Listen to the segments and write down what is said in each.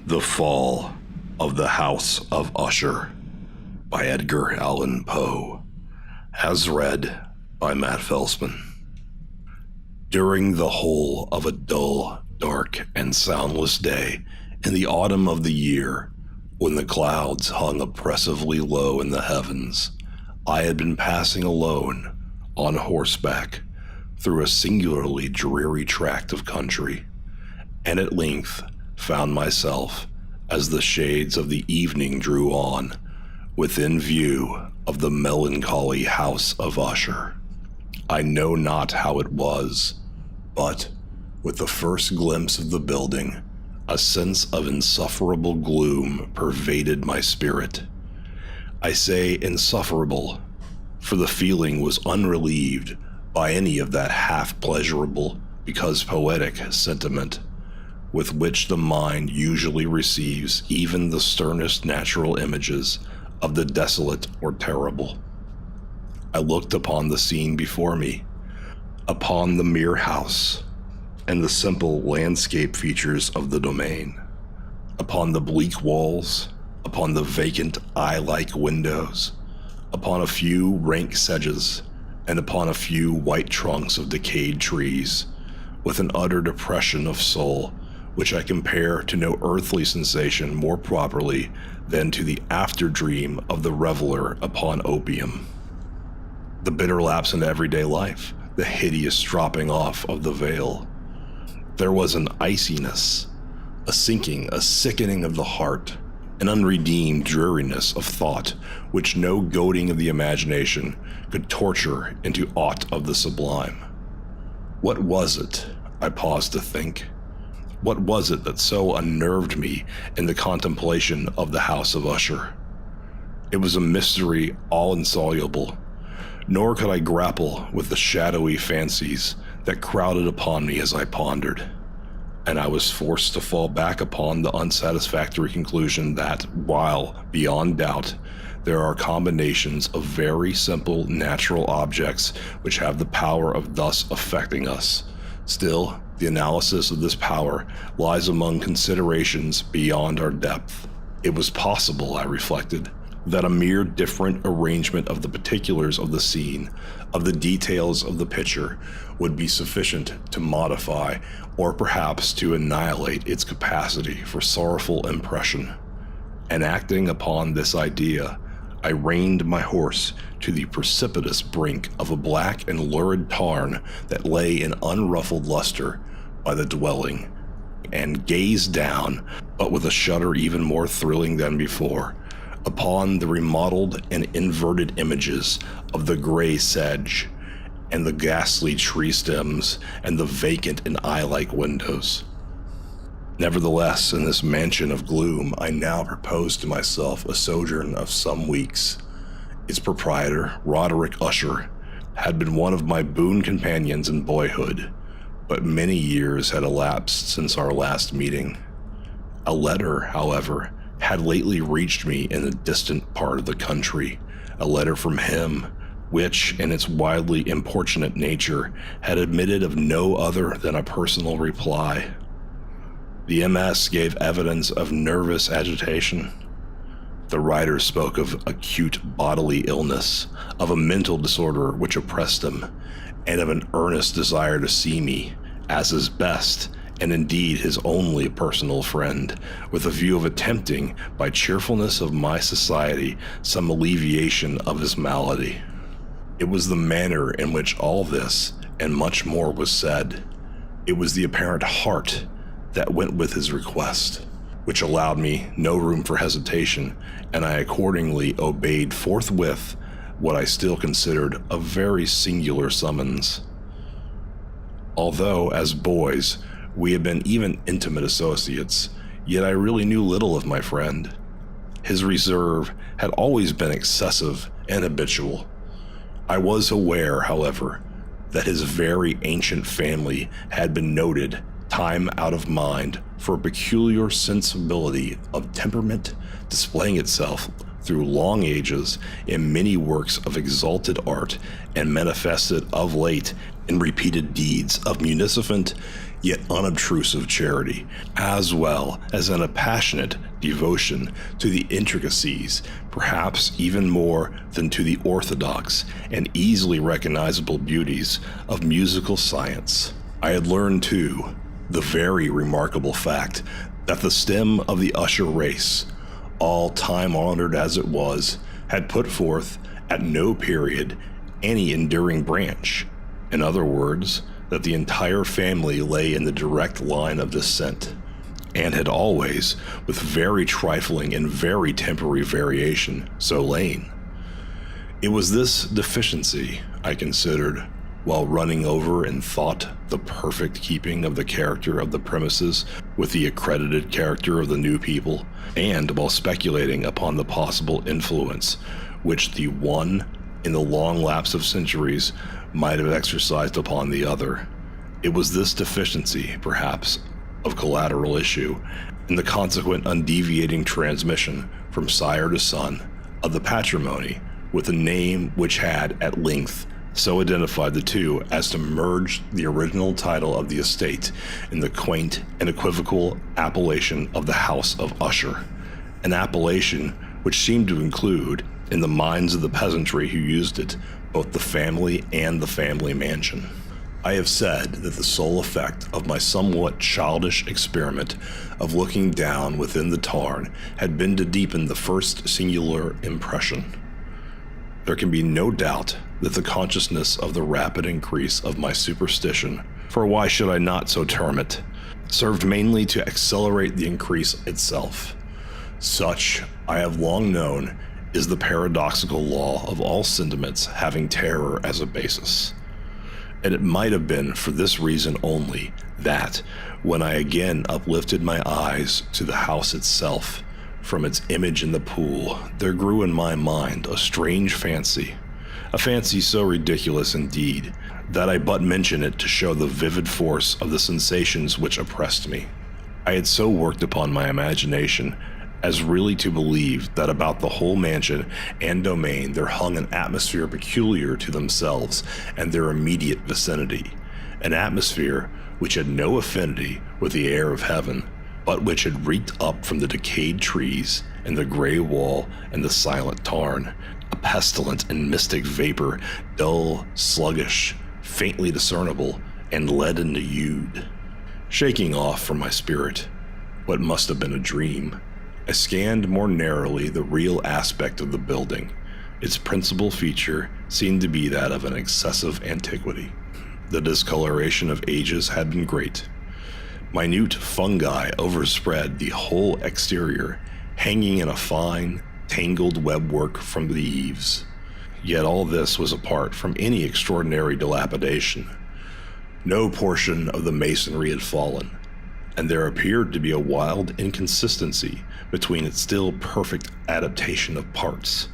The Fall of the House of Usher by Edgar Allan Poe, as read by Matt Felsman. During the whole of a dull, dark, and soundless day in the autumn of the year, when the clouds hung oppressively low in the heavens, I had been passing alone, on horseback, through a singularly dreary tract of country, and at length found myself, as the shades of the evening drew on, within view of the melancholy house of Usher. I know not how it was, but, with the first glimpse of the building, a sense of insufferable gloom pervaded my spirit. I say insufferable, for the feeling was unrelieved by any of that half-pleasurable, because poetic sentiment with which the mind usually receives even the sternest natural images of the desolate or terrible. I looked upon the scene before me, upon the mere house and the simple landscape features of the domain, upon the bleak walls, upon the vacant eye-like windows, upon a few rank sedges, and upon a few white trunks of decayed trees, with an utter depression of soul which I compare to no earthly sensation more properly than to the after-dream of the reveler upon opium. The bitter lapse into everyday life, the hideous dropping off of the veil. There was an iciness, a sinking, a sickening of the heart, an unredeemed dreariness of thought which no goading of the imagination could torture into aught of the sublime. What was it, I paused to think? What was it that so unnerved me in the contemplation of the house of Usher? It was a mystery all insoluble, nor could I grapple with the shadowy fancies that crowded upon me as I pondered, and I was forced to fall back upon the unsatisfactory conclusion that, while, beyond doubt, there are combinations of very simple natural objects which have the power of thus affecting us, still, the analysis of this power lies among considerations beyond our depth. It was possible, I reflected, that a mere different arrangement of the particulars of the scene, of the details of the picture, would be sufficient to modify or perhaps to annihilate its capacity for sorrowful impression. And acting upon this idea, I reined my horse to the precipitous brink of a black and lurid tarn that lay in unruffled luster by the dwelling, and gazed down, but with a shudder even more thrilling than before, upon the remodeled and inverted images of the gray sedge, and the ghastly tree stems, and the vacant and eye-like windows. Nevertheless, in this mansion of gloom, I now proposed to myself a sojourn of some weeks. Its proprietor, Roderick Usher, had been one of my boon companions in boyhood, but many years had elapsed since our last meeting. A letter, however, had lately reached me in a distant part of the country, a letter from him, which, in its wildly importunate nature, had admitted of no other than a personal reply. The MS gave evidence of nervous agitation. The writer spoke of acute bodily illness, of a mental disorder which oppressed him, and of an earnest desire to see me, as his best, and indeed his only personal friend, with a view of attempting, by cheerfulness of my society, some alleviation of his malady. It was the manner in which all this, and much more, was said. It was the apparent heart that went with his request, which allowed me no room for hesitation, and I accordingly obeyed forthwith what I still considered a very singular summons. Although, as boys, we had been even intimate associates, yet I really knew little of my friend. His reserve had always been excessive and habitual. I was aware, however, that his very ancient family had been noted, time out of mind, for a peculiar sensibility of temperament displaying itself through long ages in many works of exalted art and manifested of late in repeated deeds of munificent yet unobtrusive charity, as well as in a passionate devotion to the intricacies, perhaps even more than to the orthodox and easily recognizable beauties of musical science. I had learned, too, the very remarkable fact that the stem of the Usher race, all time-honored as it was, had put forth, at no period, any enduring branch. In other words, that the entire family lay in the direct line of descent, and had always, with very trifling and very temporary variation, so lain. It was this deficiency, I considered, while running over in thought the perfect keeping of the character of the premises with the accredited character of the new people, and while speculating upon the possible influence which the one, in the long lapse of centuries, might have exercised upon the other. It was this deficiency, perhaps, of collateral issue, and the consequent undeviating transmission from sire to son of the patrimony, with a name which had, at length, so identified the two as to merge the original title of the estate in the quaint and equivocal appellation of the House of Usher, an appellation which seemed to include, in the minds of the peasantry who used it, both the family and the family mansion. I have said that the sole effect of my somewhat childish experiment of looking down within the tarn had been to deepen the first singular impression. There can be no doubt that the consciousness of the rapid increase of my superstition, for why should I not so term it, served mainly to accelerate the increase itself. Such, I have long known, is the paradoxical law of all sentiments having terror as a basis. And it might have been for this reason only that, when I again uplifted my eyes to the house itself, from its image in the pool, there grew in my mind a strange fancy, a fancy so ridiculous indeed, that I but mention it to show the vivid force of the sensations which oppressed me. I had so worked upon my imagination as really to believe that about the whole mansion and domain there hung an atmosphere peculiar to themselves and their immediate vicinity, an atmosphere which had no affinity with the air of heaven, but which had reeked up from the decayed trees and the gray wall and the silent tarn, a pestilent and mystic vapor, dull, sluggish, faintly discernible, and leaden-hued. Shaking off from my spirit what must have been a dream, I scanned more narrowly the real aspect of the building. Its principal feature seemed to be that of an excessive antiquity. The discoloration of ages had been great. Minute fungi overspread the whole exterior, hanging in a fine, tangled webwork from the eaves. Yet all this was apart from any extraordinary dilapidation. No portion of the masonry had fallen, and there appeared to be a wild inconsistency between its still perfect adaptation of parts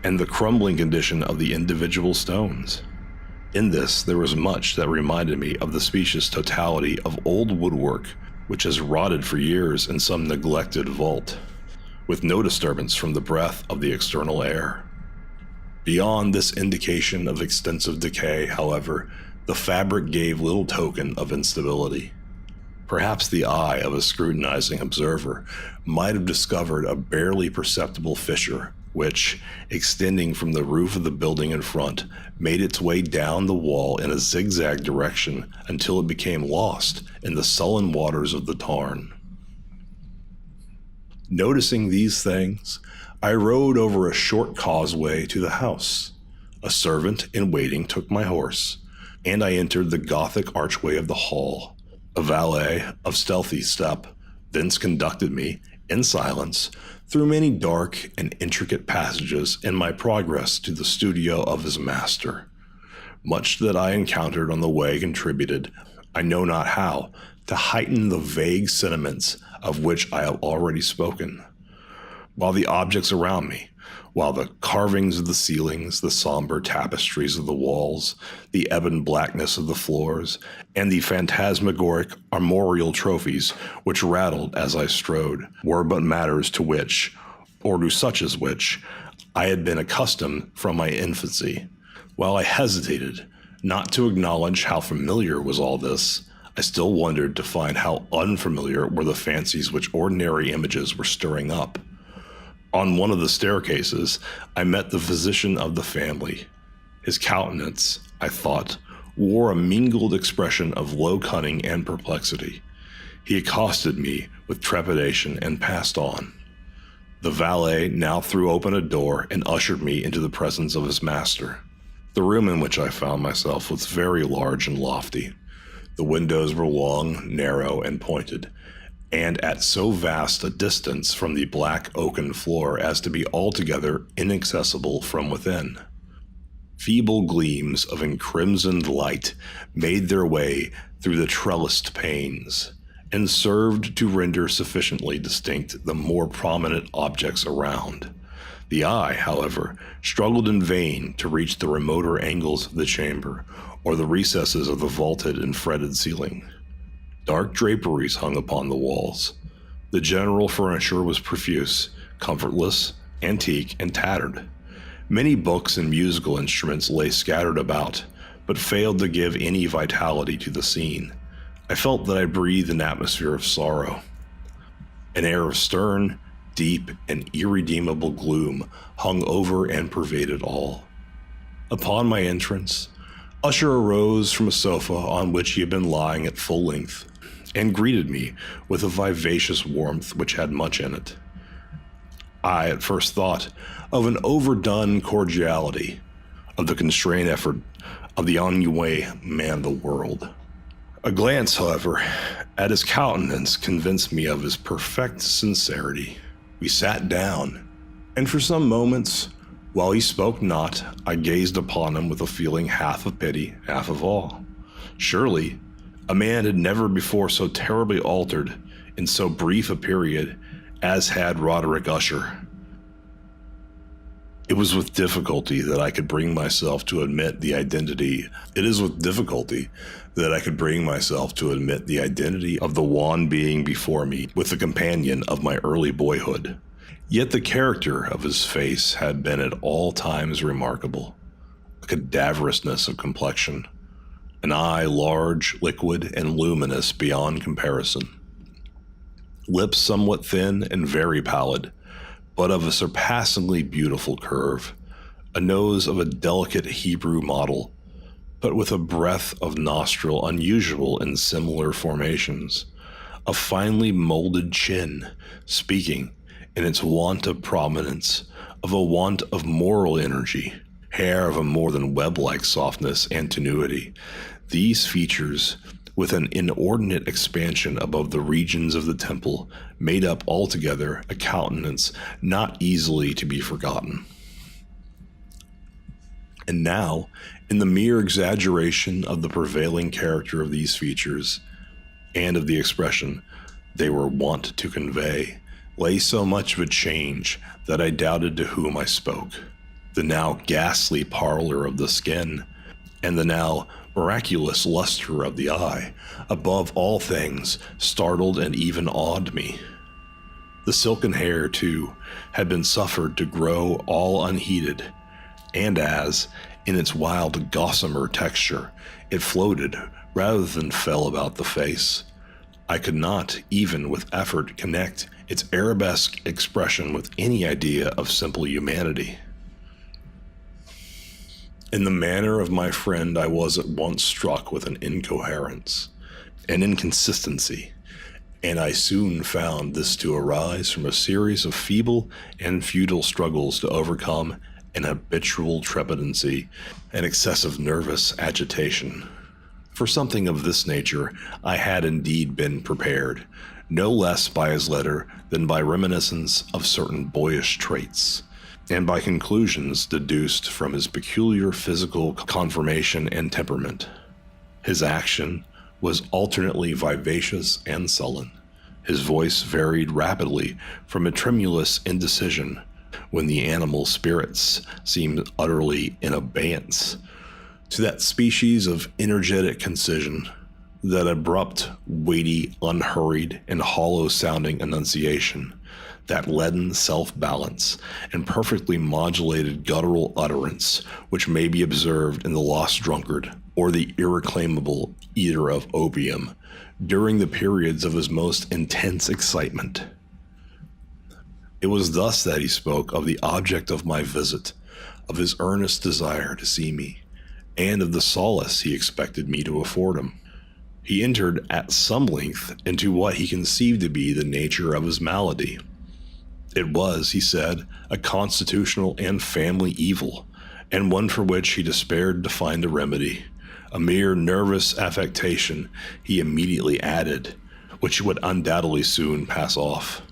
and the crumbling condition of the individual stones. In this there was much that reminded me of the specious totality of old woodwork which has rotted for years in some neglected vault, with no disturbance from the breath of the external air. Beyond this indication of extensive decay, however, the fabric gave little token of instability. Perhaps the eye of a scrutinizing observer might have discovered a barely perceptible fissure which, extending from the roof of the building in front, made its way down the wall in a zigzag direction until it became lost in the sullen waters of the tarn. Noticing these things, I rode over a short causeway to the house. A servant in waiting took my horse, and I entered the Gothic archway of the hall. A valet of stealthy step thence conducted me, in silence, through many dark and intricate passages in my progress to the studio of his master. Much that I encountered on the way contributed, I know not how, to heighten the vague sentiments of which I have already spoken. While the objects around me, while the carvings of the ceilings, the somber tapestries of the walls, the ebon blackness of the floors, and the phantasmagoric armorial trophies which rattled as I strode, were but matters to which, or to such as which, I had been accustomed from my infancy. While I hesitated not to acknowledge how familiar was all this, I still wondered to find how unfamiliar were the fancies which ordinary images were stirring up. On one of the staircases, I met the physician of the family. His countenance, I thought, wore a mingled expression of low cunning and perplexity. He accosted me with trepidation and passed on. The valet now threw open a door and ushered me into the presence of his master. The room in which I found myself was very large and lofty. The windows were long, narrow, and pointed, and at so vast a distance from the black oaken floor as to be altogether inaccessible from within. Feeble gleams of encrimsoned light made their way through the trellised panes, and served to render sufficiently distinct the more prominent objects around. The eye, however, struggled in vain to reach the remoter angles of the chamber, or the recesses of the vaulted and fretted ceiling. Dark draperies hung upon the walls. The general furniture was profuse, comfortless, antique, and tattered. Many books and musical instruments lay scattered about, but failed to give any vitality to the scene. I felt that I breathed an atmosphere of sorrow. An air of stern, deep, and irredeemable gloom hung over and pervaded all. Upon my entrance, Usher arose from a sofa on which he had been lying at full length, and greeted me with a vivacious warmth which had much in it. I at first thought of an overdone cordiality, of the constrained effort of the ennuyé man of the world. A glance, however, at his countenance convinced me of his perfect sincerity. We sat down, and for some moments, while he spoke not, I gazed upon him with a feeling half of pity, half of awe. Surely, a man had never before so terribly altered in so brief a period as had Roderick Usher. It is with difficulty that I could bring myself to admit the identity of the wan being before me with the companion of my early boyhood. Yet the character of his face had been at all times remarkable. A cadaverousness of complexion, an eye large, liquid, and luminous beyond comparison. Lips somewhat thin and very pallid, but of a surpassingly beautiful curve, a nose of a delicate Hebrew model, but with a breadth of nostril unusual in similar formations, a finely molded chin, speaking, in its want of prominence, of a want of moral energy, hair of a more than web-like softness and tenuity. These features, with an inordinate expansion above the regions of the temple, made up altogether a countenance not easily to be forgotten. And now, in the mere exaggeration of the prevailing character of these features, and of the expression they were wont to convey, lay so much of a change that I doubted to whom I spoke. The now ghastly pallor of the skin, and the now miraculous luster of the eye, above all things, startled and even awed me. The silken hair, too, had been suffered to grow all unheeded, and as, in its wild gossamer texture, it floated rather than fell about the face, I could not, even with effort, connect its arabesque expression with any idea of simple humanity. In the manner of my friend, I was at once struck with an incoherence, an inconsistency, and I soon found this to arise from a series of feeble and futile struggles to overcome an habitual trepidancy and excessive nervous agitation. For something of this nature I had indeed been prepared, no less by his letter than by reminiscence of certain boyish traits, and by conclusions deduced from his peculiar physical conformation and temperament. His action was alternately vivacious and sullen. His voice varied rapidly from a tremulous indecision, when the animal spirits seemed utterly in abeyance, to that species of energetic concision, that abrupt, weighty, unhurried, and hollow-sounding enunciation, that leaden self-balance and perfectly modulated guttural utterance which may be observed in the lost drunkard or the irreclaimable eater of opium during the periods of his most intense excitement. It was thus that he spoke of the object of my visit, of his earnest desire to see me, and of the solace he expected me to afford him. He entered at some length into what he conceived to be the nature of his malady. It was, he said, a constitutional and family evil, and one for which he despaired to find a remedy. A mere nervous affectation, he immediately added, which would undoubtedly soon pass off.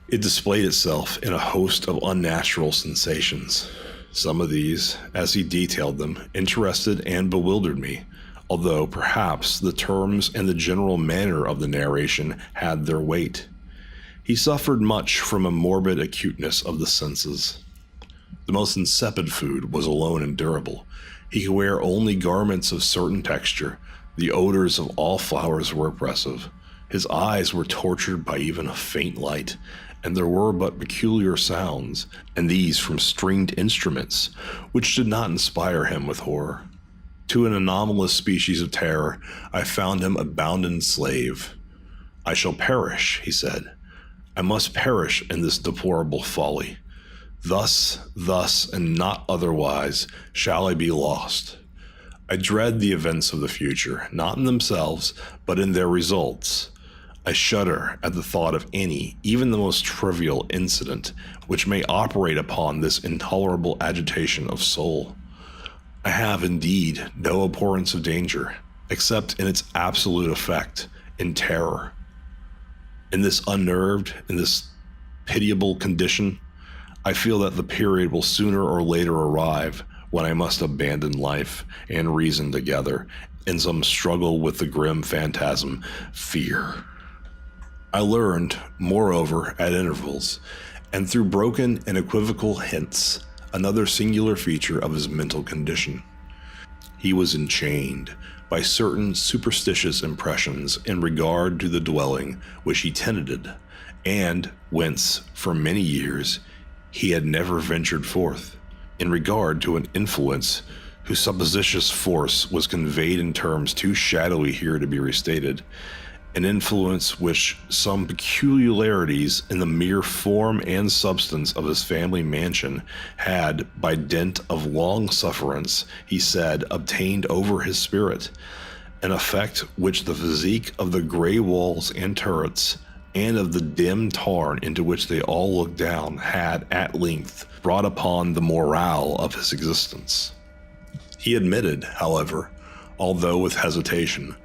It displayed itself in a host of unnatural sensations. Some of these, as he detailed them, interested and bewildered me, although perhaps the terms and the general manner of the narration had their weight. He suffered much from a morbid acuteness of the senses. The most insipid food was alone endurable. He could wear only garments of certain texture. The odors of all flowers were oppressive. His eyes were tortured by even a faint light, and there were but peculiar sounds, and these from stringed instruments, which did not inspire him with horror. To an anomalous species of terror, I found him a bounden slave. "I shall perish," he said. "I must perish in this deplorable folly. Thus, and not otherwise, shall I be lost. I dread the events of the future, not in themselves, but in their results. I shudder at the thought of any, even the most trivial incident, which may operate upon this intolerable agitation of soul. I have, indeed, no abhorrence of danger, except in its absolute effect, in terror. In this unnerved, in this pitiable condition, I feel that the period will sooner or later arrive when I must abandon life and reason together in some struggle with the grim phantasm, fear." I learned, moreover, at intervals, and through broken and equivocal hints, another singular feature of his mental condition. He was enchained by certain superstitious impressions in regard to the dwelling which he tenanted, and whence, for many years, he had never ventured forth, in regard to an influence whose supposititious force was conveyed in terms too shadowy here to be restated, an influence which some peculiarities in the mere form and substance of his family mansion had, by dint of long sufferance, he said, obtained over his spirit, an effect which the physique of the gray walls and turrets, and of the dim tarn into which they all looked down, had at length brought upon the morale of his existence. He admitted, however, although with hesitation,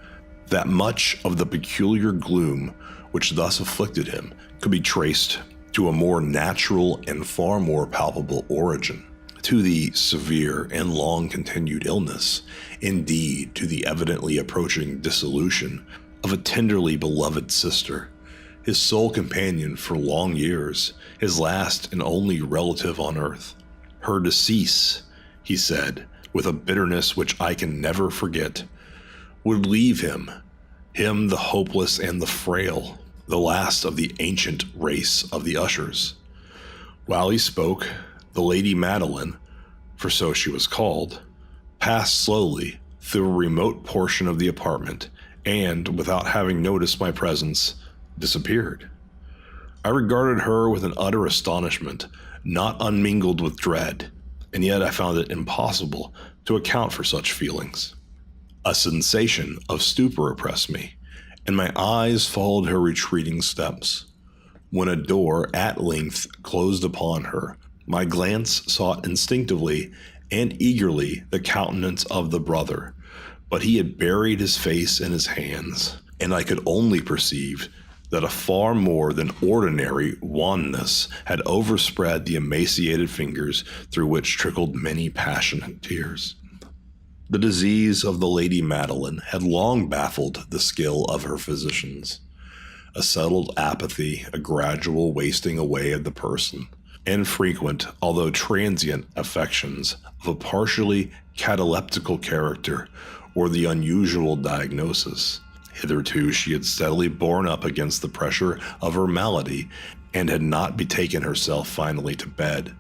that much of the peculiar gloom which thus afflicted him could be traced to a more natural and far more palpable origin, to the severe and long-continued illness, indeed to the evidently approaching dissolution of a tenderly beloved sister, his sole companion for long years, his last and only relative on earth. Her decease, he said, with a bitterness which I can never forget, would leave him the hopeless and the frail, the last of the ancient race of the Ushers. While he spoke, the Lady Madeline, for so she was called, passed slowly through a remote portion of the apartment, and, without having noticed my presence, disappeared. I regarded her with an utter astonishment, not unmingled with dread, and yet I found it impossible to account for such feelings. A sensation of stupor oppressed me, and my eyes followed her retreating steps. When a door at length closed upon her, my glance sought instinctively and eagerly the countenance of the brother, but he had buried his face in his hands, and I could only perceive that a far more than ordinary wanness had overspread the emaciated fingers through which trickled many passionate tears. The disease of the Lady Madeline had long baffled the skill of her physicians. A settled apathy, a gradual wasting away of the person, and frequent, although transient, affections of a partially cataleptical character were the unusual diagnosis. Hitherto she had steadily borne up against the pressure of her malady, and had not betaken herself finally to bed.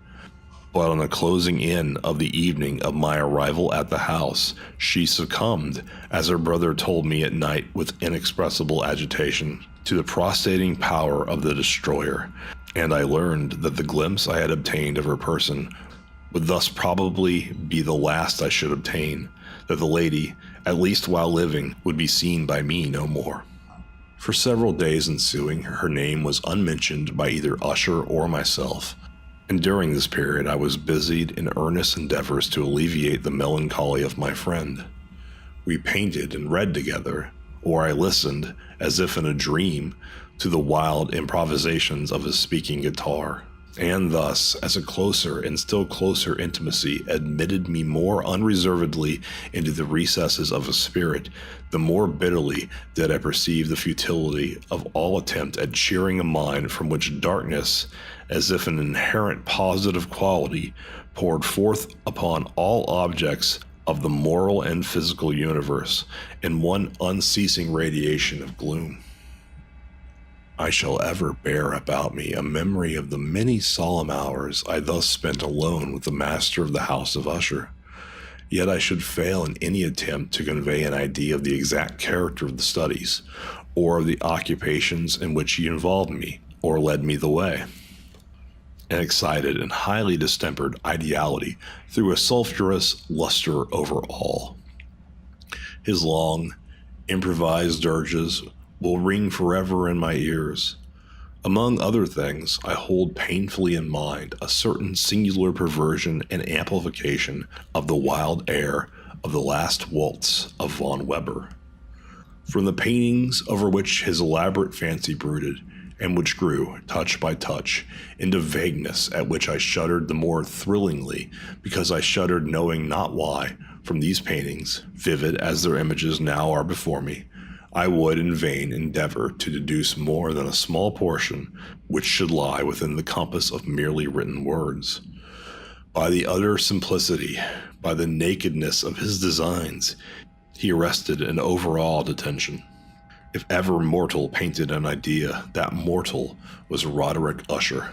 But on the closing in of the evening of my arrival at the house, she succumbed, as her brother told me at night with inexpressible agitation, to the prostrating power of the destroyer, and I learned that the glimpse I had obtained of her person would thus probably be the last I should obtain, that the lady, at least while living, would be seen by me no more. For several days ensuing, her name was unmentioned by either Usher or myself, and during this period I was busied in earnest endeavors to alleviate the melancholy of my friend. We painted and read together, or I listened, as if in a dream, to the wild improvisations of his speaking guitar, and thus, as a closer and still closer intimacy admitted me more unreservedly into the recesses of his spirit, the more bitterly did I perceive the futility of all attempt at cheering a mind from which darkness, as if an inherent positive quality, poured forth upon all objects of the moral and physical universe in one unceasing radiation of gloom. I shall ever bear about me a memory of the many solemn hours I thus spent alone with the master of the house of Usher. Yet I should fail in any attempt to convey an idea of the exact character of the studies, or of the occupations in which he involved me, or led me the way. An excited and highly distempered ideality threw a sulphurous luster over all. His long, improvised dirges will ring forever in my ears. Among other things, I hold painfully in mind a certain singular perversion and amplification of the wild air of the last waltz of von Weber. From the paintings over which his elaborate fancy brooded, and which grew, touch by touch, into vagueness at which I shuddered the more thrillingly because I shuddered knowing not why, from these paintings, vivid as their images now are before me, I would in vain endeavor to deduce more than a small portion which should lie within the compass of merely written words. By the utter simplicity, by the nakedness of his designs, he arrested and overawed attention. If ever mortal painted an idea, that mortal was Roderick Usher.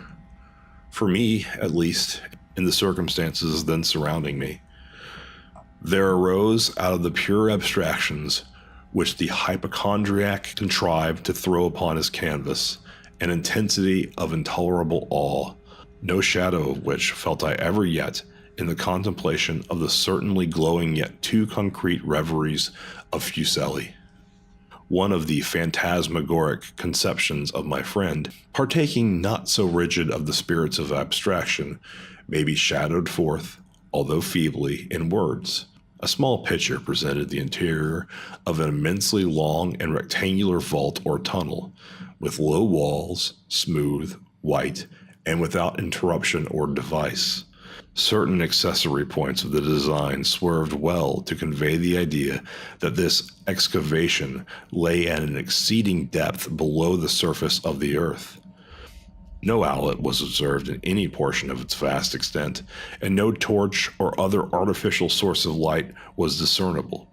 For me, at least, in the circumstances then surrounding me, there arose out of the pure abstractions which the hypochondriac contrived to throw upon his canvas an intensity of intolerable awe, no shadow of which felt I ever yet in the contemplation of the certainly glowing yet too concrete reveries of Fuseli. One of the phantasmagoric conceptions of my friend, partaking not so rigid of the spirits of abstraction, may be shadowed forth, although feebly, in words. A small picture presented the interior of an immensely long and rectangular vault or tunnel, with low walls, smooth, white, and without interruption or device. Certain accessory points of the design swerved well to convey the idea that this excavation lay at an exceeding depth below the surface of the earth. No outlet was observed in any portion of its vast extent, and no torch or other artificial source of light was discernible.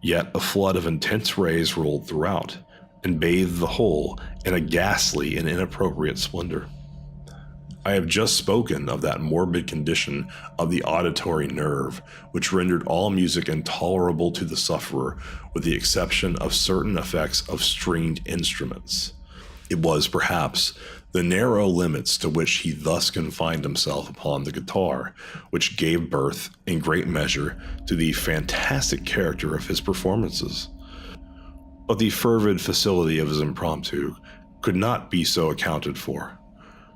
Yet a flood of intense rays rolled throughout, and bathed the whole in a ghastly and inappropriate splendor. I have just spoken of that morbid condition of the auditory nerve, which rendered all music intolerable to the sufferer, with the exception of certain effects of stringed instruments. It was, perhaps, the narrow limits to which he thus confined himself upon the guitar, which gave birth, in great measure, to the fantastic character of his performances. But the fervid facility of his impromptu could not be so accounted for.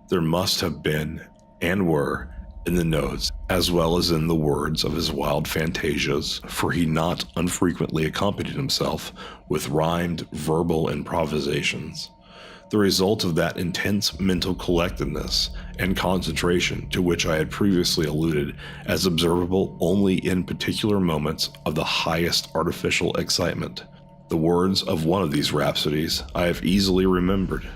There must have been, and were, in the notes, as well as in the words of his wild fantasias, for he not unfrequently accompanied himself with rhymed verbal improvisations, the result of that intense mental collectedness and concentration to which I had previously alluded as observable only in particular moments of the highest artificial excitement. The words of one of these rhapsodies I have easily remembered.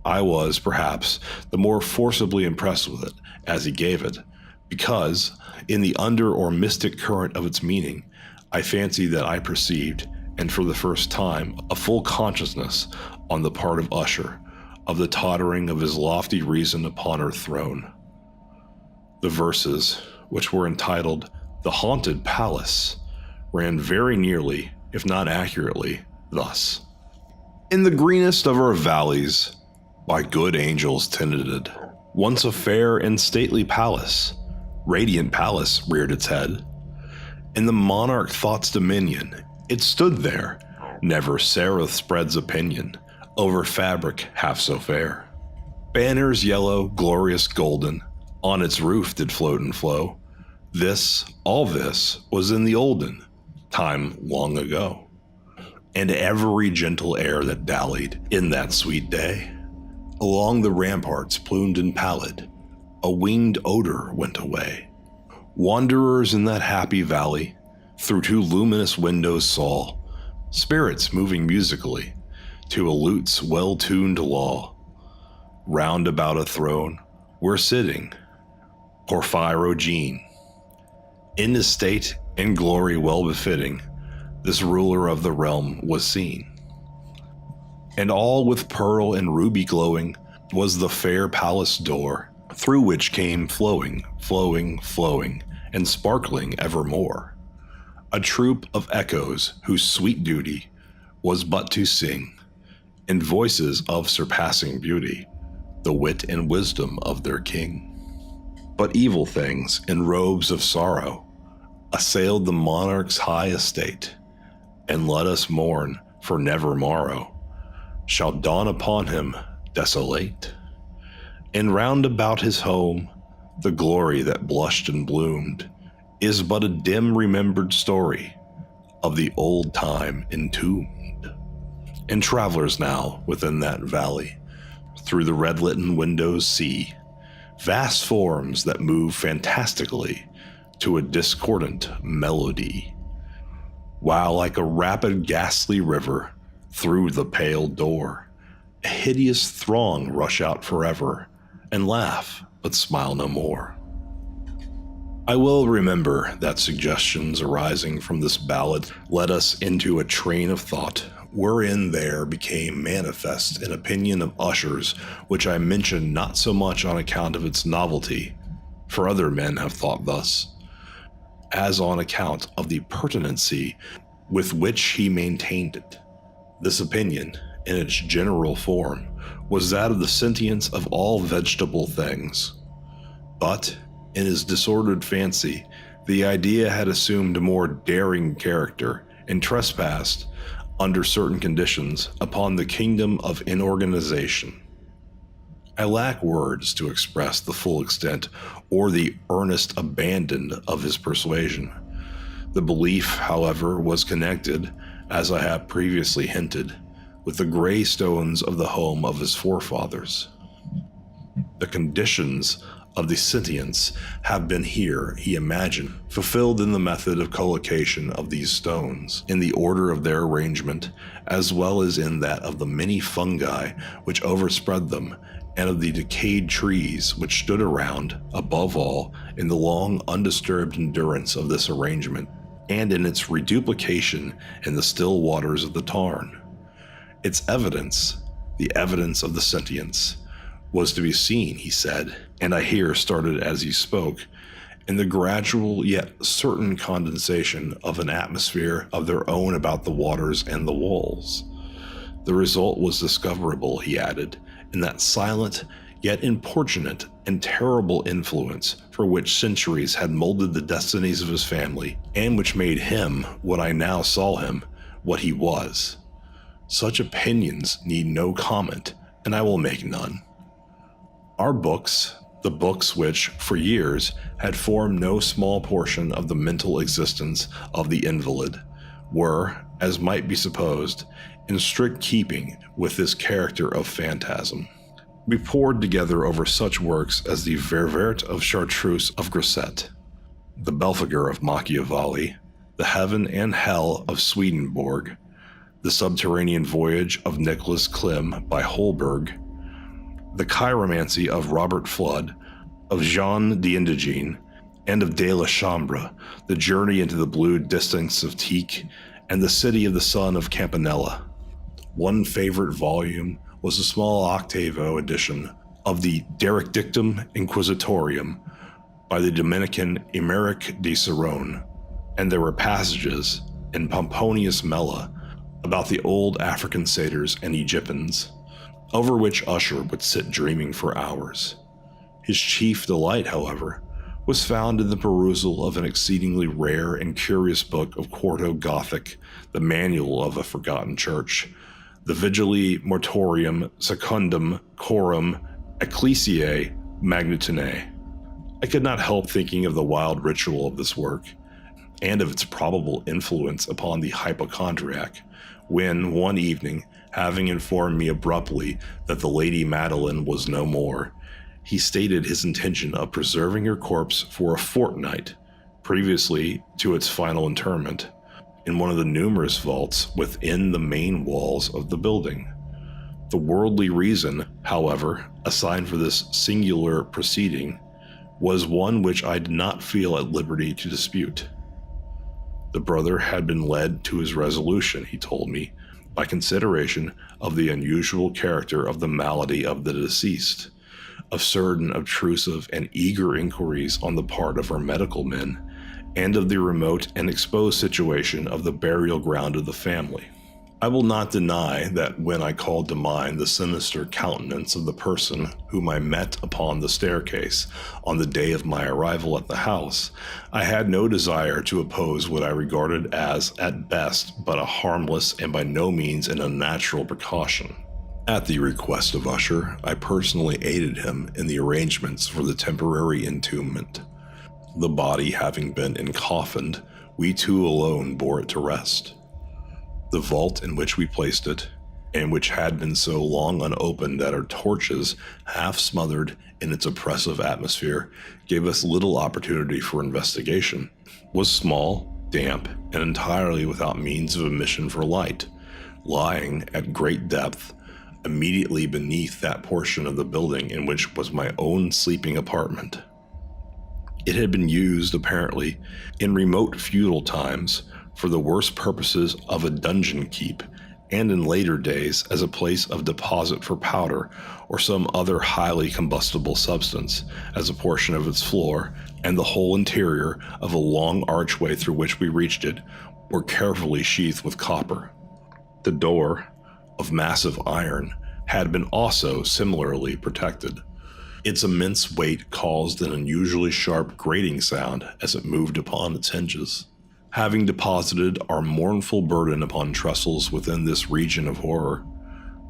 I was, perhaps, the more forcibly impressed with it, as he gave it, because, in the under or mystic current of its meaning, I fancied that I perceived, and for the first time, a full consciousness, on the part of Usher, of the tottering of his lofty reason upon her throne. The verses, which were entitled The Haunted Palace, ran very nearly, if not accurately, thus. In the greenest of our valleys, by good angels tenanted, once a fair and stately palace, radiant palace reared its head. In the monarch thought's dominion, it stood there, never seraph spreads opinion over fabric half so fair. Banners yellow, glorious golden, on its roof did float and flow. This, all this, was in the olden time long ago. And every gentle air that dallied in that sweet day, along the ramparts plumed and pallid, a winged odor went away. Wanderers in that happy valley, through two luminous windows saw spirits moving musically to a lute's well-tuned law. Round about a throne were sitting Porphyrogene, in estate and glory well befitting, this ruler of the realm was seen. And all with pearl and ruby glowing was the fair palace door, through which came flowing, and sparkling evermore, a troop of echoes whose sweet duty was but to sing, in voices of surpassing beauty, the wit and wisdom of their king. But evil things in robes of sorrow assailed the monarch's high estate, and let us mourn, for never morrow shall dawn upon him desolate. And round about his home, the glory that blushed and bloomed is but a dim remembered story of the old time entombed. And travelers now within that valley, through the red-litten windows see vast forms that move fantastically to a discordant melody, while like a rapid ghastly river through the pale door, a hideous throng rush out forever and laugh but smile no more. I well remember that suggestions arising from this ballad led us into a train of thought wherein there became manifest an opinion of Usher's which I mention not so much on account of its novelty, for other men have thought thus, as on account of the pertinency with which he maintained it. This opinion, in its general form, was that of the sentience of all vegetable things. But, in his disordered fancy, the idea had assumed a more daring character and trespassed, under certain conditions, upon the kingdom of inorganization. I lack words to express the full extent or the earnest abandon of his persuasion. The belief, however, was connected, as I have previously hinted, with the gray stones of the home of his forefathers. The conditions of the sentience have been here, he imagined, fulfilled in the method of collocation of these stones, in the order of their arrangement, as well as in that of the many fungi which overspread them, and of the decayed trees which stood around, above all, in the long undisturbed endurance of this arrangement, and in its reduplication in the still waters of the tarn. Its evidence, the evidence of the sentience, was to be seen, he said, and I here started as he spoke, in the gradual yet certain condensation of an atmosphere of their own about the waters and the walls. The result was discoverable, he added, in that silent, yet importunate and terrible influence for which centuries had molded the destinies of his family, and which made him, what I now saw him, what he was. Such opinions need no comment, and I will make none. Our books, the books which, for years, had formed no small portion of the mental existence of the invalid, were, as might be supposed, in strict keeping with this character of phantasm. We pored together over such works as the Ververt of Chartreuse of Grosset, the Belphegor of Machiavelli, the Heaven and Hell of Swedenborg, the Subterranean Voyage of Nicholas Klim by Holberg, the Chiromancy of Robert Flood, of Jean d'Indigene, and of De la Chambre, the Journey into the Blue Distance of Tieck, and the City of the Sun of Campanella. One favorite volume was a small octavo edition of the Derecdictum Inquisitorium, by the Dominican Emeric de Cerrone, and there were passages in Pomponius Mela about the old African satyrs and Egyptians, over which Usher would sit dreaming for hours. His chief delight, however, was found in the perusal of an exceedingly rare and curious book of Quarto Gothic, the Manual of a Forgotten Church, the Vigili Mortuorum Secundum Coram Ecclesiae Magnitinae. I could not help thinking of the wild ritual of this work, and of its probable influence upon the hypochondriac, when, one evening, having informed me abruptly that the Lady Madeline was no more, he stated his intention of preserving her corpse for a fortnight, previously to its final interment, in one of the numerous vaults within the main walls of the building. The worldly reason, however, assigned for this singular proceeding was one which I did not feel at liberty to dispute. The brother had been led to his resolution, he told me, by consideration of the unusual character of the malady of the deceased, of certain obtrusive and eager inquiries on the part of our medical men, and of the remote and exposed situation of the burial ground of the family. I will not deny that when I called to mind the sinister countenance of the person whom I met upon the staircase on the day of my arrival at the house, I had no desire to oppose what I regarded as, at best, but a harmless and by no means an unnatural precaution. At the request of Usher, I personally aided him in the arrangements for the temporary entombment. The body having been encoffined, we two alone bore it to rest. The vault in which we placed it, and which had been so long unopened that our torches, half smothered in its oppressive atmosphere, gave us little opportunity for investigation, was small, damp, and entirely without means of emission for light, lying at great depth immediately beneath that portion of the building in which was my own sleeping apartment. It had been used, apparently, in remote feudal times for the worst purposes of a dungeon keep, and in later days as a place of deposit for powder or some other highly combustible substance, as a portion of its floor and the whole interior of a long archway through which we reached it were carefully sheathed with copper. The door, of massive iron, had been also similarly protected. Its immense weight caused an unusually sharp grating sound as it moved upon its hinges. Having deposited our mournful burden upon trestles within this region of horror,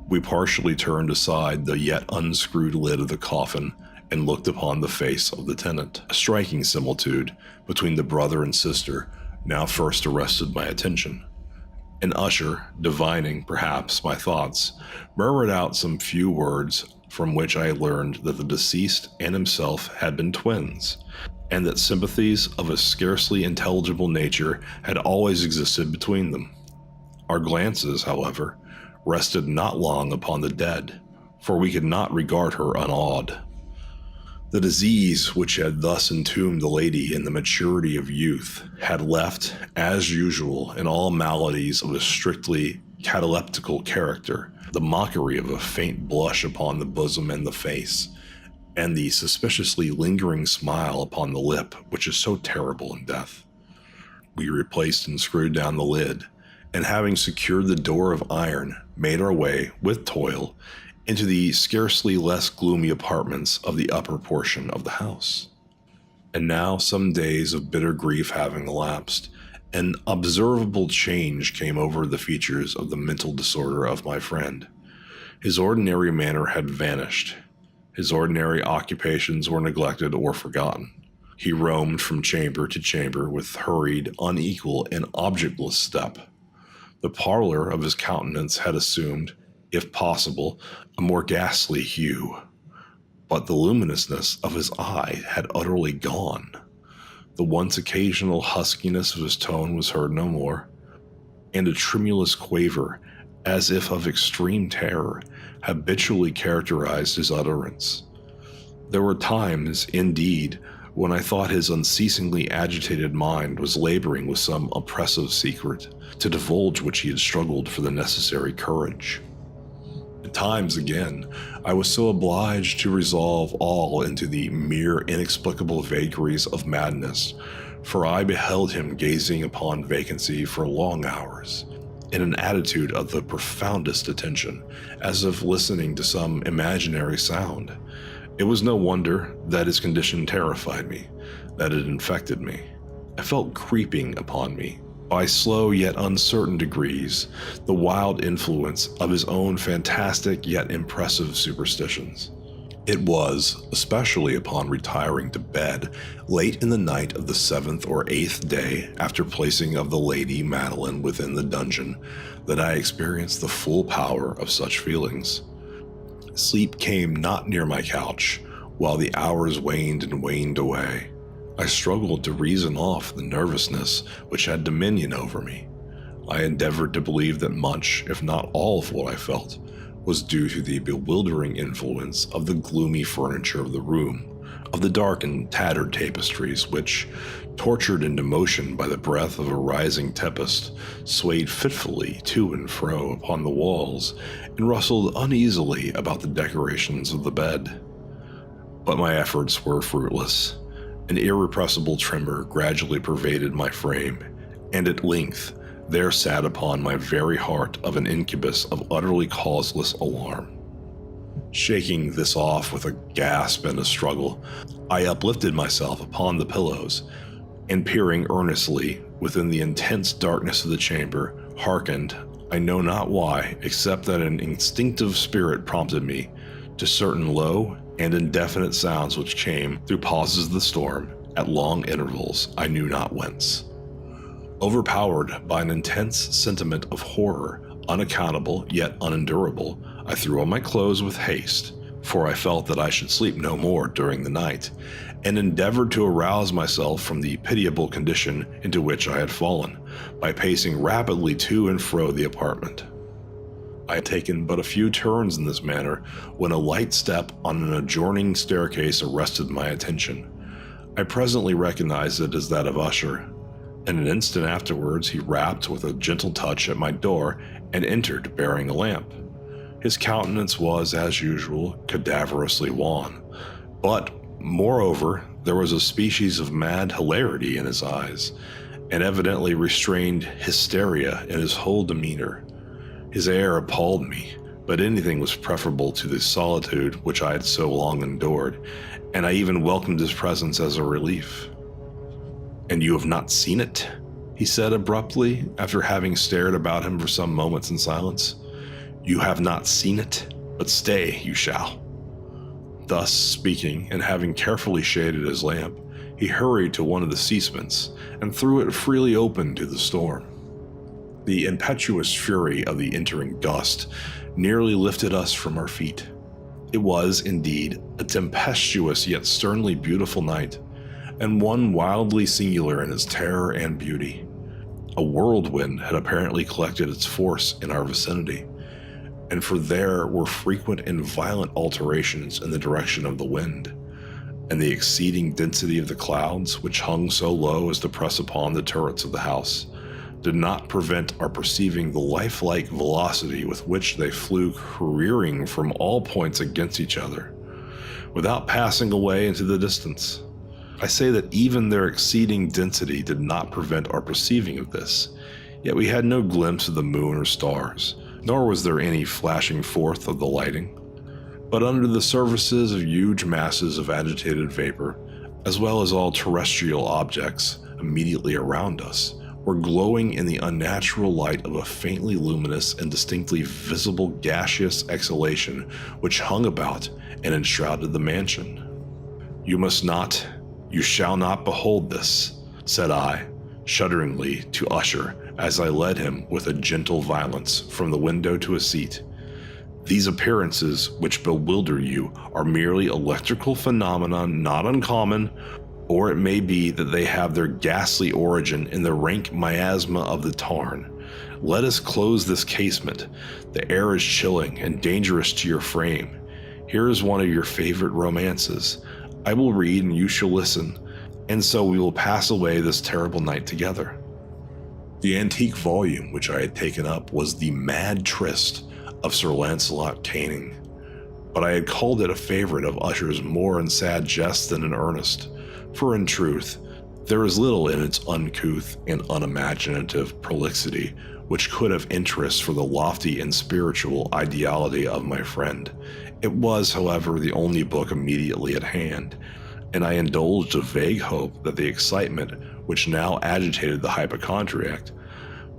we partially turned aside the yet unscrewed lid of the coffin and looked upon the face of the tenant. A striking similitude between the brother and sister now first arrested my attention. And Usher, divining, perhaps, my thoughts, murmured out some few words from which I learned that the deceased and himself had been twins, and that sympathies of a scarcely intelligible nature had always existed between them. Our glances, however, rested not long upon the dead, for we could not regard her unawed. The disease which had thus entombed the lady in the maturity of youth had left, as usual in all maladies of a strictly cataleptical character, the mockery of a faint blush upon the bosom and the face, and the suspiciously lingering smile upon the lip which is so terrible in death. We replaced and screwed down the lid, and having secured the door of iron, made our way, with toil, into the scarcely less gloomy apartments of the upper portion of the house. And now, some days of bitter grief having elapsed, an observable change came over the features of the mental disorder of my friend. His ordinary manner had vanished. His ordinary occupations were neglected or forgotten. He roamed from chamber to chamber with hurried, unequal, and objectless step. The pallor of his countenance had assumed, if possible, a more ghastly hue, but the luminousness of his eye had utterly gone. The once occasional huskiness of his tone was heard no more, and a tremulous quaver, as if of extreme terror, habitually characterized his utterance. There were times, indeed, when I thought his unceasingly agitated mind was laboring with some oppressive secret, to divulge which he had struggled for the necessary courage. At times, again, I was so obliged to resolve all into the mere inexplicable vagaries of madness, for I beheld him gazing upon vacancy for long hours, in an attitude of the profoundest attention, as if listening to some imaginary sound. It was no wonder that his condition terrified me, that it infected me. I felt creeping upon me, by slow yet uncertain degrees, the wild influence of his own fantastic yet impressive superstitions. It was, especially upon retiring to bed late in the night of the 7th or 8th day after placing of the Lady Madeline within the dungeon, that I experienced the full power of such feelings. Sleep came not near my couch, while the hours waned and waned away. I struggled to reason off the nervousness which had dominion over me. I endeavored to believe that much, if not all of what I felt, was due to the bewildering influence of the gloomy furniture of the room, of the dark and tattered tapestries which, tortured into motion by the breath of a rising tempest, swayed fitfully to and fro upon the walls and rustled uneasily about the decorations of the bed. But my efforts were fruitless. An irrepressible tremor gradually pervaded my frame, and at length there sat upon my very heart of an incubus of utterly causeless alarm. Shaking this off with a gasp and a struggle, I uplifted myself upon the pillows, and peering earnestly within the intense darkness of the chamber, hearkened, I know not why, except that an instinctive spirit prompted me, to certain low and indefinite sounds which came, through pauses of the storm, at long intervals, I knew not whence. Overpowered by an intense sentiment of horror, unaccountable yet unendurable, I threw on my clothes with haste, for I felt that I should sleep no more during the night, and endeavored to arouse myself from the pitiable condition into which I had fallen, by pacing rapidly to and fro the apartment. I had taken but a few turns in this manner when a light step on an adjoining staircase arrested my attention. I presently recognized it as that of Usher, and an instant afterwards he rapped with a gentle touch at my door and entered bearing a lamp. His countenance was, as usual, cadaverously wan, but, moreover, there was a species of mad hilarity in his eyes, and evidently restrained hysteria in his whole demeanor. His air appalled me, but anything was preferable to the solitude which I had so long endured, and I even welcomed his presence as a relief. "And you have not seen it?" he said abruptly, after having stared about him for some moments in silence. "You have not seen it? But stay, you shall." Thus speaking, and having carefully shaded his lamp, he hurried to one of the casements, and threw it freely open to the storm. The impetuous fury of the entering gust nearly lifted us from our feet. It was, indeed, a tempestuous yet sternly beautiful night, and one wildly singular in its terror and beauty. A whirlwind had apparently collected its force in our vicinity, and for there were frequent and violent alterations in the direction of the wind, and the exceeding density of the clouds, which hung so low as to press upon the turrets of the house, did not prevent our perceiving the lifelike velocity with which they flew careering from all points against each other, without passing away into the distance. I say that even their exceeding density did not prevent our perceiving of this, yet we had no glimpse of the moon or stars, nor was there any flashing forth of the lighting. But under the surfaces of huge masses of agitated vapor, as well as all terrestrial objects immediately around us, were glowing in the unnatural light of a faintly luminous and distinctly visible gaseous exhalation which hung about and enshrouded the mansion. You shall not behold this," said I, shudderingly, to Usher, as I led him with a gentle violence from the window to a seat. "These appearances which bewilder you are merely electrical phenomena not uncommon, or it may be that they have their ghastly origin in the rank miasma of the tarn. Let us close this casement. The air is chilling and dangerous to your frame. Here is one of your favorite romances. I will read and you shall listen, and so we will pass away this terrible night together." The antique volume which I had taken up was The Mad Tryst, of Sir Lancelot caning, but I had called it a favorite of Usher's more in sad jest than in earnest, for in truth, there is little in its uncouth and unimaginative prolixity which could have interest for the lofty and spiritual ideality of my friend. It was, however, the only book immediately at hand, and I indulged a vague hope that the excitement which now agitated the hypochondriac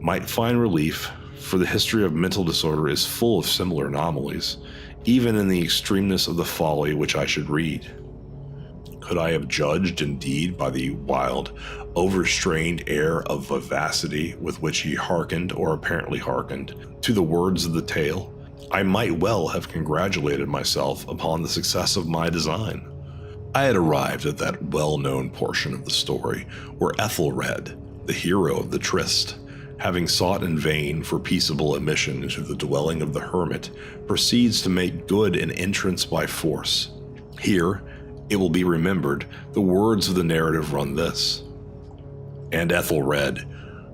might find relief, for the history of mental disorder is full of similar anomalies, even in the extremeness of the folly which I should read. Could I have judged indeed by the wild, overstrained air of vivacity with which he hearkened, or apparently hearkened, to the words of the tale, I might well have congratulated myself upon the success of my design. I had arrived at that well-known portion of the story where Ethelred, the hero of the tryst, having sought in vain for peaceable admission into the dwelling of the hermit, proceeds to make good an entrance by force. Here, it will be remembered, the words of the narrative run this: "And Ethelred,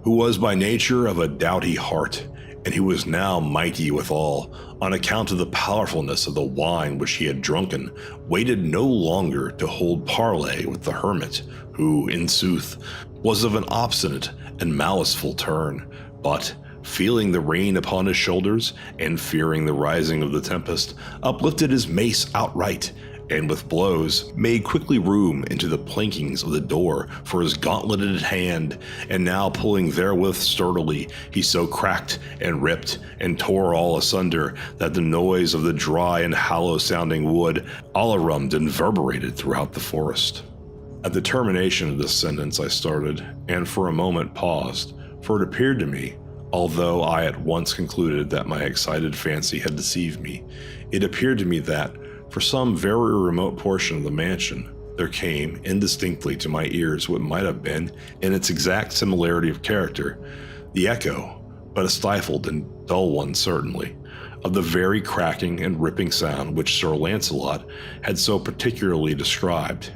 who was by nature of a doughty heart, and who was now mighty withal, on account of the powerfulness of the wine which he had drunken, waited no longer to hold parley with the hermit, who, in sooth, was of an obstinate and maliceful turn, but, feeling the rain upon his shoulders, and fearing the rising of the tempest, uplifted his mace outright, and with blows made quickly room into the plankings of the door for his gauntleted hand, and now pulling therewith sturdily, he so cracked and ripped and tore all asunder that the noise of the dry and hollow-sounding wood alarumed and reverberated throughout the forest." At the termination of this sentence I started, and for a moment paused, for it appeared to me, although I at once concluded that my excited fancy had deceived me, it appeared to me that, for some very remote portion of the mansion, there came indistinctly to my ears what might have been, in its exact similarity of character, the echo, but a stifled and dull one certainly, of the very cracking and ripping sound which Sir Lancelot had so particularly described.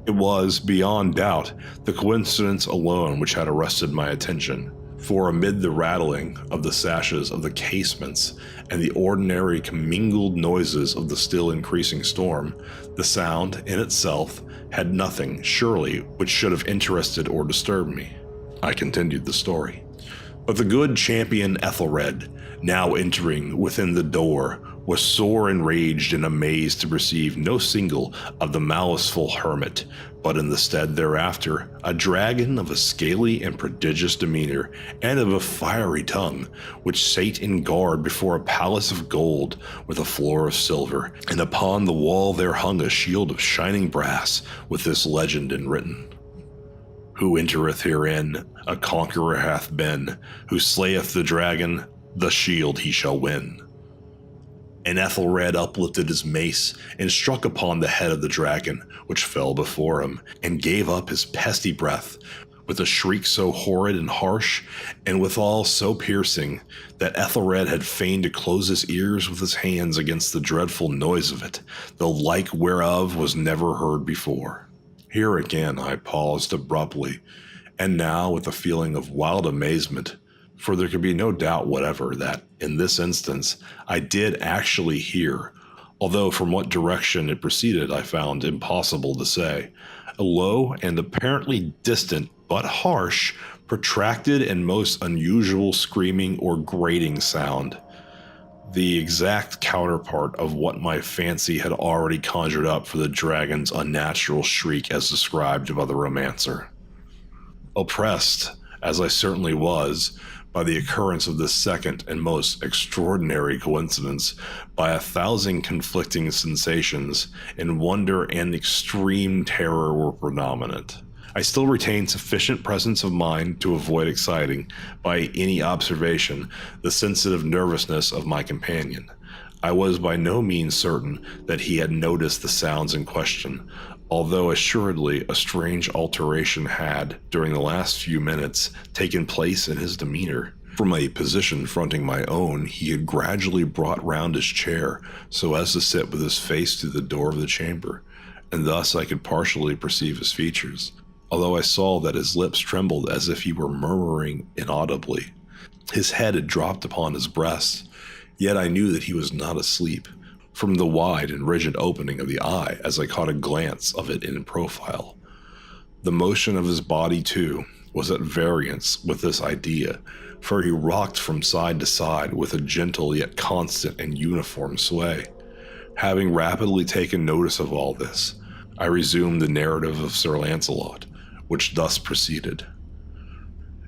It was, beyond doubt, the coincidence alone which had arrested my attention, for amid the rattling of the sashes of the casements and the ordinary commingled noises of the still increasing storm, the sound, in itself, had nothing, surely, which should have interested or disturbed me. I continued the story. But the good champion Ethelred, now entering within the door, was sore enraged and amazed to perceive no single of the maliceful hermit, but in the stead thereafter a dragon of a scaly and prodigious demeanor, and of a fiery tongue, which sate in guard before a palace of gold with a floor of silver, and upon the wall there hung a shield of shining brass with this legend enwritten: "Who entereth herein, a conqueror hath been, who slayeth the dragon, the shield he shall win." And Ethelred uplifted his mace and struck upon the head of the dragon, which fell before him, and gave up his pesty breath, with a shriek so horrid and harsh, and withal so piercing, that Ethelred had fain to close his ears with his hands against the dreadful noise of it, the like whereof was never heard before. Here again I paused abruptly, and now with a feeling of wild amazement, for there could be no doubt whatever that, in this instance, I did actually hear, although from what direction it proceeded I found impossible to say, a low and apparently distant but harsh, protracted and most unusual screaming or grating sound, the exact counterpart of what my fancy had already conjured up for the dragon's unnatural shriek as described by the romancer. Oppressed, as I certainly was, by the occurrence of this second and most extraordinary coincidence, by 1,000 conflicting sensations, and wonder and extreme terror were predominant. I still retained sufficient presence of mind to avoid exciting, by any observation, the sensitive nervousness of my companion. I was by no means certain that he had noticed the sounds in question, although assuredly a strange alteration had, during the last few minutes, taken place in his demeanor. From a position fronting my own, he had gradually brought round his chair so as to sit with his face to the door of the chamber, and thus I could partially perceive his features, although I saw that his lips trembled as if he were murmuring inaudibly. His head had dropped upon his breast, Yet I knew that he was not asleep, from the wide and rigid opening of the eye as I caught a glance of it in profile. The motion of his body, too, was at variance with this idea, for he rocked from side to side with a gentle yet constant and uniform sway. Having rapidly taken notice of all this, I resumed the narrative of Sir Lancelot, which thus proceeded.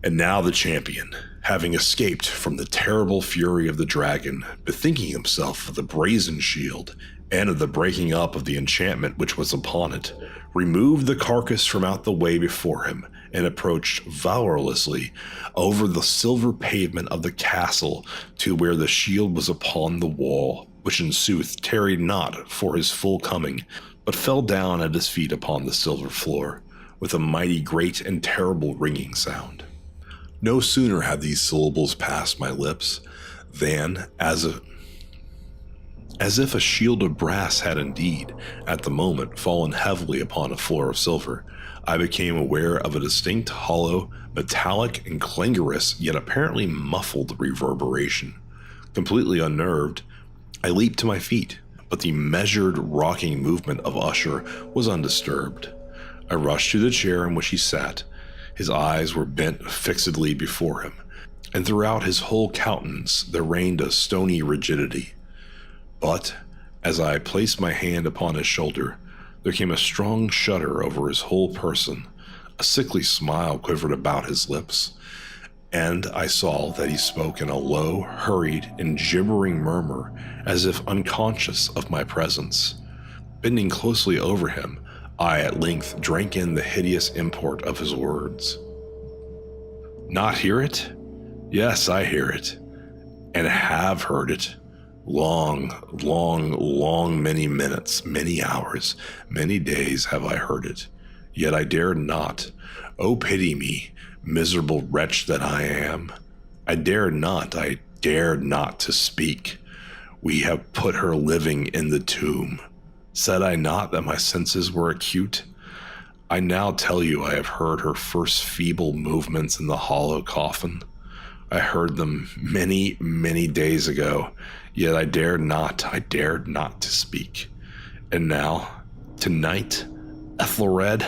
And now the champion, having escaped from the terrible fury of the dragon, bethinking himself of the brazen shield and of the breaking up of the enchantment which was upon it, removed the carcass from out the way before him, and approached valorously over the silver pavement of the castle to where the shield was upon the wall, which in sooth tarried not for his full coming, but fell down at his feet upon the silver floor, with a mighty great and terrible ringing sound. No sooner had these syllables passed my lips, than, as if a shield of brass had indeed, at the moment, fallen heavily upon a floor of silver, I became aware of a distinct, hollow, metallic, and clangorous, yet apparently muffled reverberation. Completely unnerved, I leaped to my feet, but the measured, rocking movement of Usher was undisturbed. I rushed to the chair in which he sat. His eyes were bent fixedly before him, and throughout his whole countenance there reigned a stony rigidity. But, as I placed my hand upon his shoulder, there came a strong shudder over his whole person, a sickly smile quivered about his lips, and I saw that he spoke in a low, hurried, and gibbering murmur, as if unconscious of my presence. Bending closely over him, I at length drank in the hideous import of his words. Not hear it? Yes, I hear it, and have heard it. Long, many minutes, many hours, many days have I heard it, yet I dared not. Oh, pity me, miserable wretch that I am. I dared not to speak. We have put her living in the tomb. Said I not that my senses were acute? I now tell you I have heard her first feeble movements in the hollow coffin. I heard them many days ago, yet I dared not to speak. And now, tonight, Ethelred,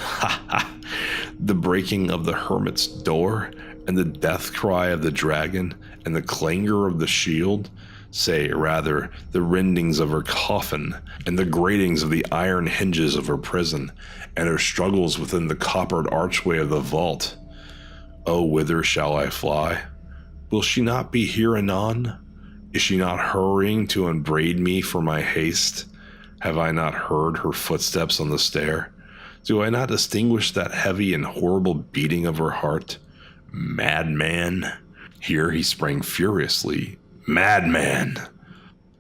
the breaking of the hermit's door, and the death cry of the dragon, and the clangor of the shield, say rather, the rendings of her coffin, and the gratings of the iron hinges of her prison, and her struggles within the coppered archway of the vault. Oh, whither shall I fly? Will she not be here anon? Is she not hurrying to upbraid me for my haste? Have I not heard her footsteps on the stair? Do I not distinguish that heavy and horrible beating of her heart? Madman! Here he sprang furiously. Madman!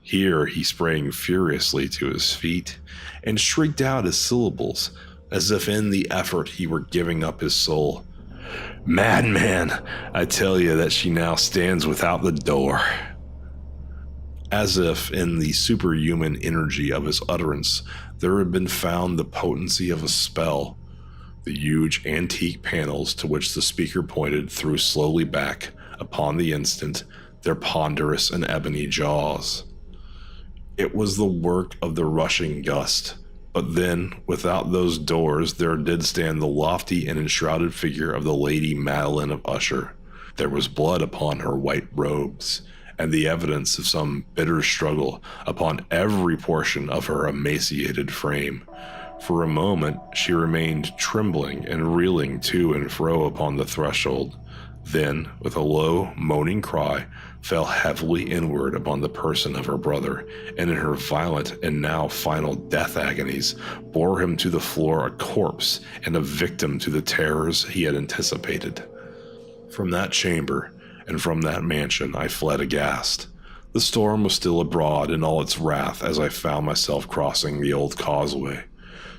Here he sprang furiously to his feet, and shrieked out his syllables, as if in the effort he were giving up his soul. Madman! I tell you that she now stands without the door. As if in the superhuman energy of his utterance there had been found the potency of a spell, the huge antique panels to which the speaker pointed threw slowly back, upon the instant, their ponderous and ebony jaws. It was the work of the rushing gust, but then, without those doors, there did stand the lofty and enshrouded figure of the Lady Madeline of Usher. There was blood upon her white robes, and the evidence of some bitter struggle upon every portion of her emaciated frame. For a moment, she remained trembling and reeling to and fro upon the threshold, then, with a low, moaning cry, fell heavily inward upon the person of her brother, and in her violent and now final death agonies, bore him to the floor a corpse and a victim to the terrors he had anticipated. From that chamber, and from that mansion, I fled aghast. The storm was still abroad in all its wrath as I found myself crossing the old causeway.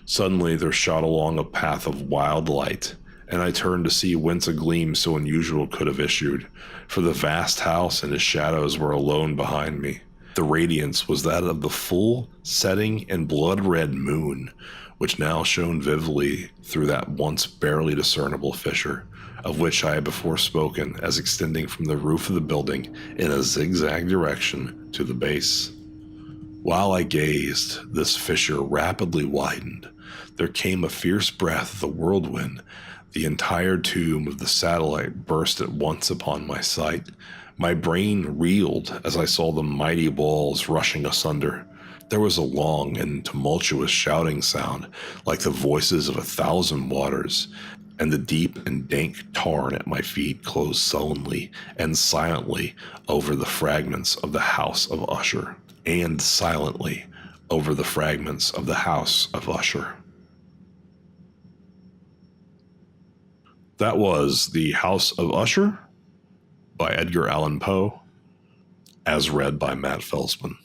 Suddenly there shot along a path of wild light, and I turned to see whence a gleam so unusual could have issued, for the vast house and its shadows were alone behind me. The radiance was that of the full, setting, and blood-red moon, which now shone vividly through that once barely discernible fissure, of which I had before spoken as extending from the roof of the building in a zigzag direction to the base. While I gazed, this fissure rapidly widened. There came a fierce breath of the whirlwind. The entire tomb of the satellite burst at once upon my sight. My brain reeled as I saw the mighty walls rushing asunder. There was a long and tumultuous shouting sound, like the voices of 1,000 waters, and the deep and dank tarn at my feet closed sullenly and silently over the fragments of the house of Usher. And silently over the fragments of the house of Usher. That was The House of Usher by Edgar Allan Poe, as read by Matt Felsman.